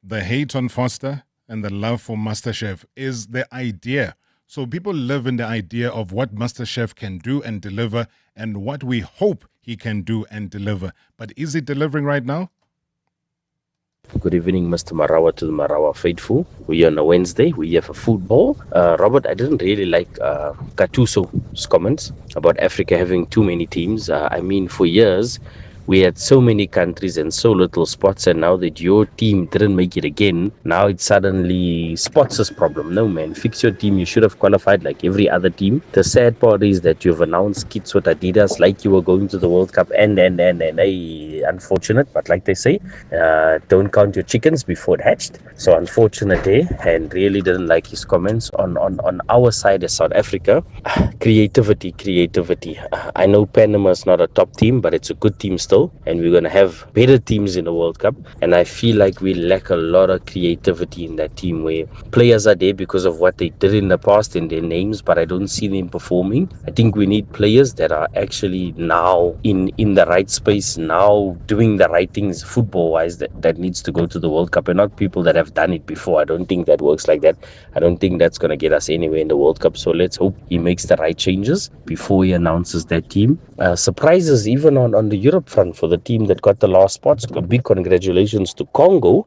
the hate on Foster and the love for MasterChef is the idea. So people live in the idea of what MasterChef can do and deliver and what we hope he can do and deliver. But is he delivering right now? Good evening, Mr. Marawa to the Marawa faithful. We're on a Wednesday. We have a football. Robert, I didn't really like Gattuso's comments about Africa having too many teams. I mean, for years, we had so many countries and so little spots, and now that your team didn't make it again, now it's suddenly spots' problem. No, man, fix your team. You should have qualified like every other team. The sad part is that you've announced kits with Adidas like you were going to the World Cup, and unfortunate, but like they say, don't count your chickens before it hatched. So unfortunate day, and really didn't like his comments on our side as South Africa. Creativity. I know Panama's not a top team, but it's a good team still, and we're going to have better teams in the World Cup, and I feel like we lack a lot of creativity in that team, where players are there because of what they did in the past in their names, but I don't see them performing. I think we need players that are actually now in the right space, now doing the right things football wise, that needs to go to the World Cup, and not people that have done it before. I don't think that works like that. I don't think that's going to get us anywhere in the World Cup. So let's hope he makes the right changes before he announces that team. Surprises even on the Europe front for the team that got the last spots. A big congratulations to Congo,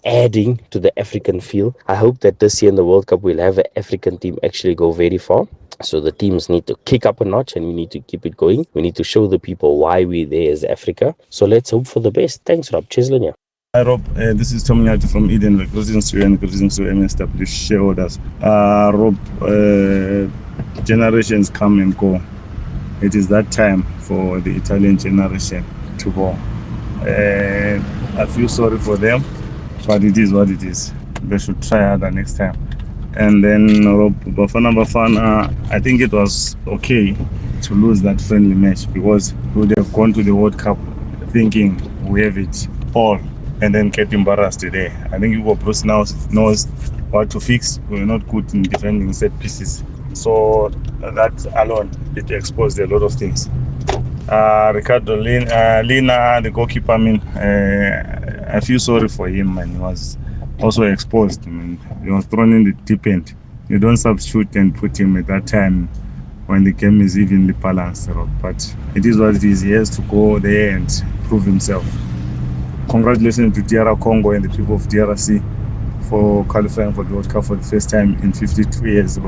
adding to the African field. I hope that this year in the World Cup we'll have an African team actually go very far. So the teams need to kick up a notch, and we need to keep it going. We need to show the people why we're there as Africa. So let's hope for the best. Thanks, Rob. Cheers, Lenya. Hi Rob, this is Tom Nyati from Eden. Greetings to you and greetings to MSW shareholders. Rob, generations come and go. It is that time for the Italian generation to go. I feel sorry for them, but it is what it is. They should try harder next time. And then Rob, Bafana, I think it was okay to lose that friendly match, because we would have gone to the World Cup thinking we have it all and then get embarrassed today. I think Hugo Broos now knows what to fix. We're not good in defending set pieces. So that alone, it exposed a lot of things. Ricardo Lina, the goalkeeper, I feel sorry for him, man. He was also exposed. He was thrown in the deep end. You don't substitute and put him at that time when the game is evenly balanced. But it is what it is. He has to go there and prove himself. Congratulations to DR Congo and the people of DRC for qualifying for the World Cup for the first time in 52 years.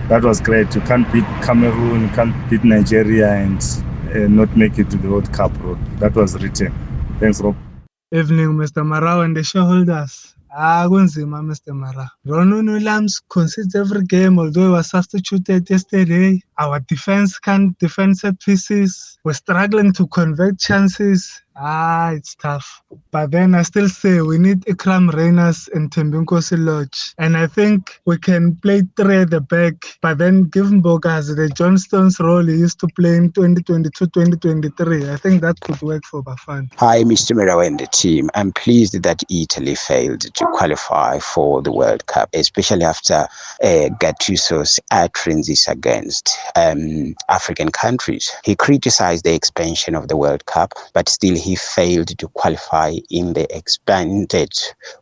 That was great. You can't beat Cameroon, you can't beat Nigeria and not make it to the World Cup, Rob. That was written. Thanks, Rob. Evening, Mr. Marawa and the shareholders. Kunzima, Mr. Mara. Ronunu Lams concedes every game, although he was substituted yesterday. Our defense can't defend set pieces. We're struggling to convert chances. It's tough. But then I still say we need Ikram Reyners and Tembinkosi Lodge. And I think we can play three at the back, but then give Mbogas the John Stones role he used to play in 2022, 2023. I think that could work for Bafana. Hi, Mr. Marawa and the team. I'm pleased that Italy failed to qualify for the World Cup, especially after Gattuso's utterances against African countries. He criticized the expansion of the World Cup, but still he failed to qualify in the expanded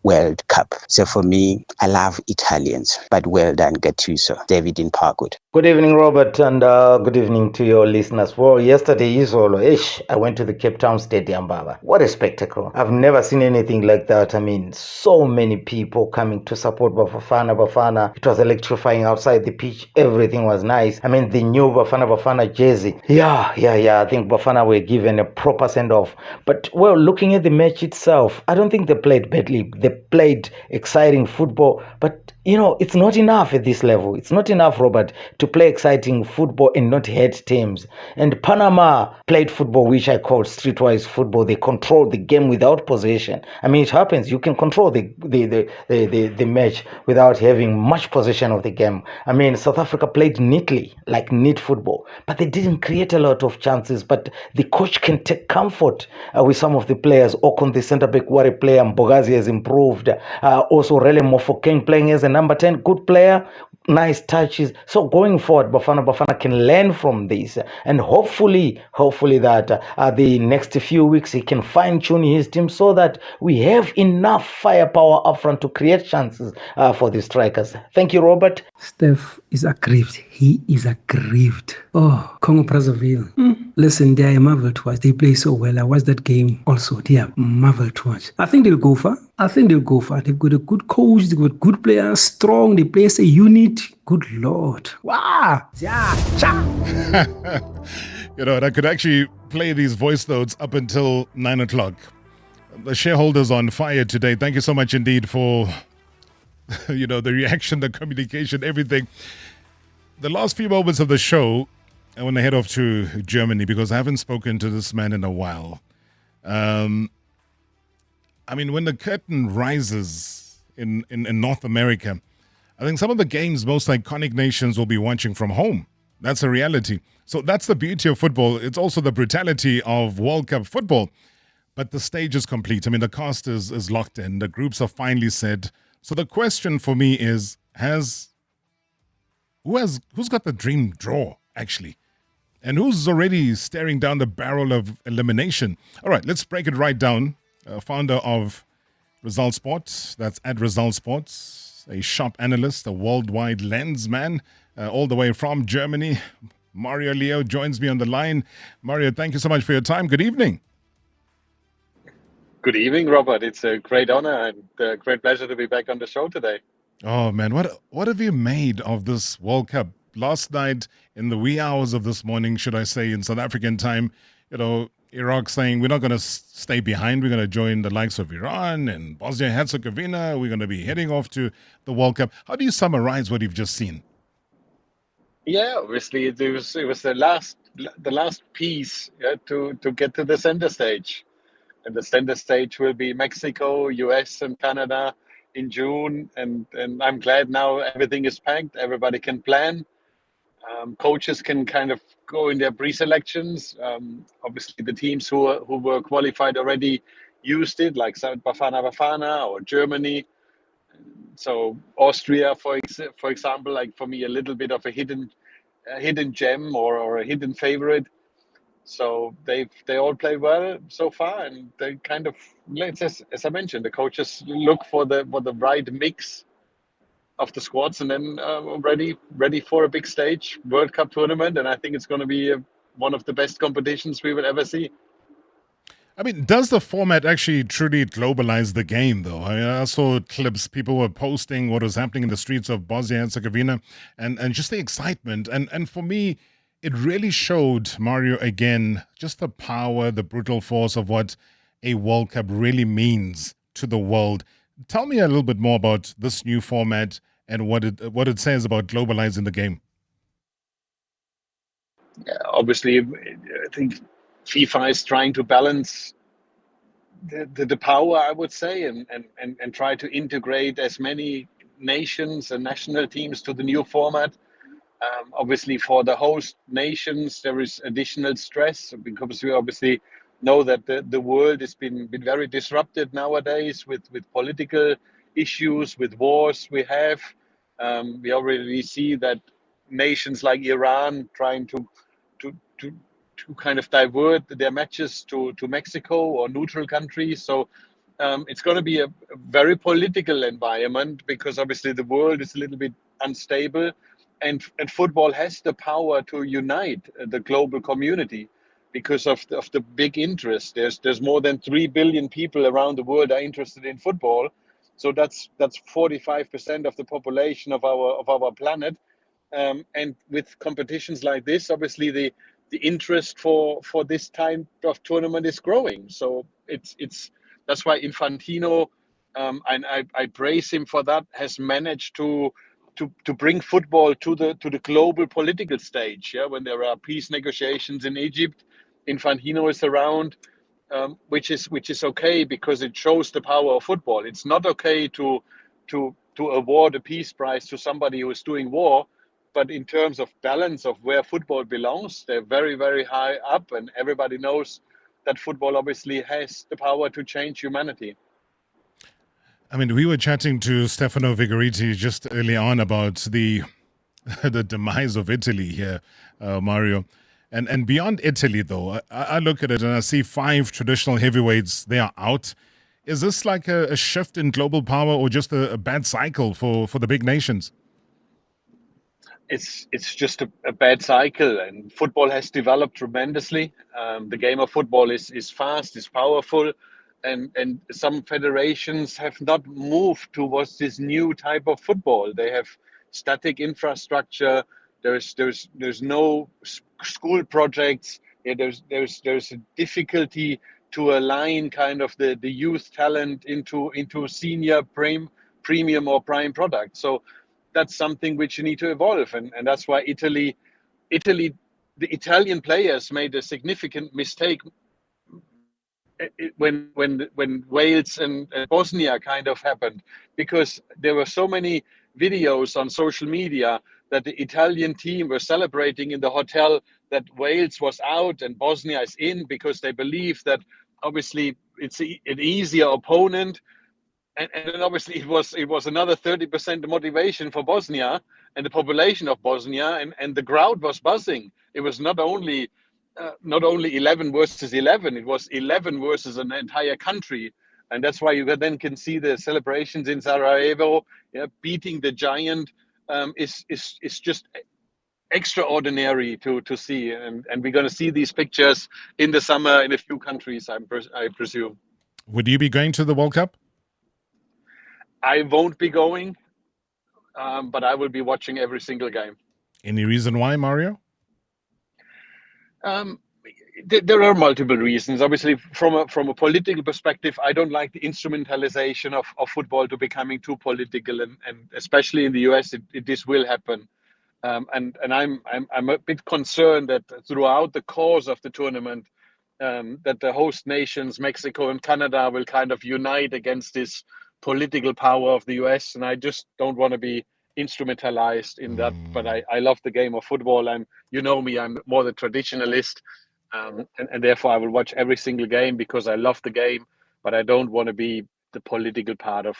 World Cup. So for me, I love Italians, but well done, Gattuso. David in Parkwood. Good evening, Robert, and good evening to your listeners. Well, yesterday, I went to the Cape Town Stadium, Baba. What a spectacle. I've never seen anything like that. I mean, so many people coming to support Bafana Bafana. It was electrifying outside the pitch. Everything was nice. I mean, the new Bafana Bafana jersey. Yeah. I think Bafana were given a proper send-off. But, well, looking at the match itself, I don't think they played badly. They played exciting football, but it's not enough at this level. It's not enough, Robert, to play exciting football and not hurt teams. And Panama played football, which I call streetwise football. They controlled the game without possession. I mean, it happens. You can control the match without having much possession of the game. I mean, South Africa played neatly, like neat football, but they didn't create a lot of chances. But the coach can take comfort with some of the players. Okon, the centre back, what a player. Mbogazi has improved. Also, Rele Mofokeng playing as a number 10, good player, nice touches. So going forward, Bafana can learn from this, and hopefully that the next few weeks he can fine-tune his team so that we have enough firepower up front to create chances for the strikers. Thank you, Robert. Steph is aggrieved. He is aggrieved. Oh, Congo Brazzaville. Listen, they are marvel to watch. They play so well. I watched that game also. They are marvel to watch. I think they'll go far. They've got a good coach. They've got good players, strong. They play as a unit. Good Lord. Wow. Yeah. I could actually play these voice notes up until 9 o'clock. The shareholders on fire today. Thank you so much indeed for the reaction, the communication, everything. The last few moments of the show, I want to head off to Germany because I haven't spoken to this man in a while. I mean, when the curtain rises in North America, I think some of the games most iconic nations will be watching from home. That's a reality. So that's the beauty of football. It's also the brutality of World Cup football. But the stage is complete. I mean, the cast is locked in. The groups are finally set. So the question for me is, who's got the dream draw, actually? And who's already staring down the barrel of elimination? All right, let's break it right down. Founder of Result Sports, that's at Result Sports, a shop analyst, a worldwide lens man, all the way from Germany. Mario Leo joins me on the line. Mario, thank you so much for your time. Good evening. Good evening, Robert. It's a great honor and a great pleasure to be back on the show today. Oh, man, what have you made of this World Cup? Last night, in the wee hours of this morning, should I say, in South African time, Iraq saying we're not going to stay behind. We're going to join the likes of Iran and Bosnia and Herzegovina. We're going to be heading off to the World Cup. How do you summarize what you've just seen? Yeah, obviously it was the last piece to get to the center stage, and the center stage will be Mexico, US, and Canada in June. And I'm glad now everything is packed. Everybody can plan. Coaches can kind of go in their pre-selections. Obviously, the teams who were qualified already used it, like Bafana Bafana or Germany. So Austria, for example, like for me, a little bit of a hidden gem or a hidden favorite. So they all play well so far, and they kind of, as I mentioned, the coaches look for the right mix of the squads, and then ready for a big stage World Cup tournament. And I think it's going to be one of the best competitions we will ever see. I mean, does the format actually truly globalize the game, though? I saw clips, people were posting what was happening in the streets of Bosnia and Herzegovina, and just the excitement. And for me, it really showed, Mario, again, just the power, the brutal force of what a World Cup really means to the world. Tell me a little bit more about this new format and what it says about globalizing the game. Yeah, obviously, I think FIFA is trying to balance the power, I would say, and try to integrate as many nations and national teams to the new format. Obviously, for the host nations, there is additional stress because we obviously know that the world has been very disrupted nowadays with political issues, with wars we have. We already see that nations like Iran trying to, to, to kind of divert their matches to Mexico or neutral countries. So it's going to be a very political environment because obviously the world is a little bit unstable, and football has the power to unite the global community because of the big interest. There's more than 3 billion people around the world are interested in football, so that's 45% of the population of our planet. And with competitions like this, obviously the interest for this type of tournament is growing. So it's that's why Infantino, and I praise him for that, has managed to bring football to the global political stage. Yeah, when there are peace negotiations in Egypt, Infantino is around, which is okay because it shows the power of football. It's not okay to award a peace prize to somebody who is doing war, but in terms of balance of where football belongs, they're very, very high up, and everybody knows that football obviously has the power to change humanity. I mean, we were chatting to Stefano Vigoriti just early on about the demise of Italy here, Mario. And beyond Italy, though, I look at it and I see 5 traditional heavyweights, they are out. Is this like a shift in global power or just a bad cycle for the big nations? It's just a bad cycle, and football has developed tremendously. The game of football is fast, is powerful, and some federations have not moved towards this new type of football. They have static infrastructure. There's no school projects. Yeah, there's a difficulty to align kind of the youth talent into senior premium or prime product. So that's something which you need to evolve, and that's why Italy, the Italian players made a significant mistake when Wales and Bosnia kind of happened, because there were so many videos on social media that the Italian team were celebrating in the hotel that Wales was out and Bosnia is in, because they believe that obviously it's an easier opponent. And then obviously it was another 30% motivation for Bosnia and the population of Bosnia, and the crowd was buzzing. It was not only 11 versus 11, it was 11 versus an entire country. And that's why you then can see the celebrations in Sarajevo. Yeah, beating the giant is just extraordinary to see. And we're going to see these pictures in the summer in a few countries, I presume. Would you be going to the World Cup? I won't be going, but I will be watching every single game. Any reason why, Mario? There are multiple reasons. Obviously, from a political perspective, I don't like the instrumentalization of football to becoming too political, and especially in the US, this will happen. And I'm a bit concerned that throughout the course of the tournament, that the host nations, Mexico and Canada, will kind of unite against this political power of the US, and I just don't want to be instrumentalized in that. But I love the game of football, and you know me, I'm more the traditionalist, and therefore I will watch every single game because I love the game, but I don't want to be the political part of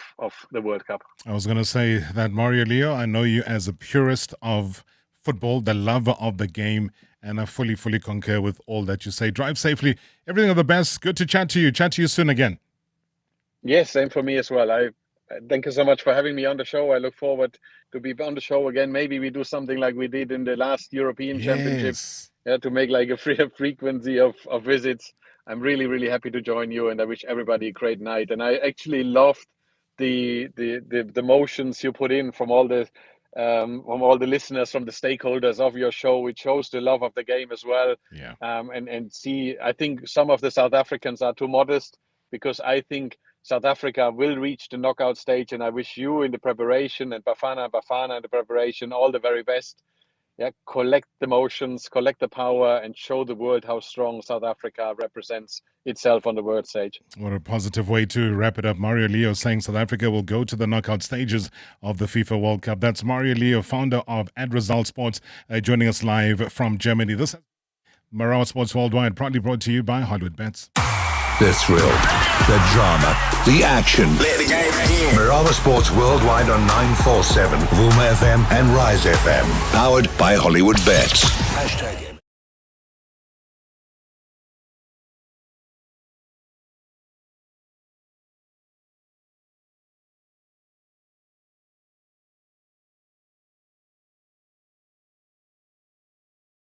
the World Cup. I was going to say that, Mario Leo, I know you as a purist of football, the lover of the game, and I fully concur with all that you say. Drive safely. Everything of the best. Good to chat to you. Chat to you soon again. Yes, same for me as well. I thank you so much for having me on the show. I look forward to be on the show again. Maybe we do something like we did in the last European Championships, to make like a frequency of visits. I'm really happy to join you, and I wish everybody a great night. And I actually loved the motions you put in from all the listeners, from the stakeholders of your show, which shows the love of the game as well. Yeah. And see, I think some of the South Africans are too modest, because I think South Africa will reach the knockout stage, and I wish you in the preparation, and Bafana in the preparation, all the very best. collect the motions, collect the power, and show the world how strong South Africa represents itself on the world stage. What a positive way to wrap it up. Mario Leo saying South Africa will go to the knockout stages of the FIFA World Cup. That's Mario Leo, founder of Advertisements Sports, joining us live from Germany. This is Marawa Sports Worldwide, proudly brought to you by Hollywood Bets. The thrill, the drama, the action. Let the game begin. Marawa Sports Worldwide on 947, Vuma FM and Rise FM. Powered by Hollywood Bets.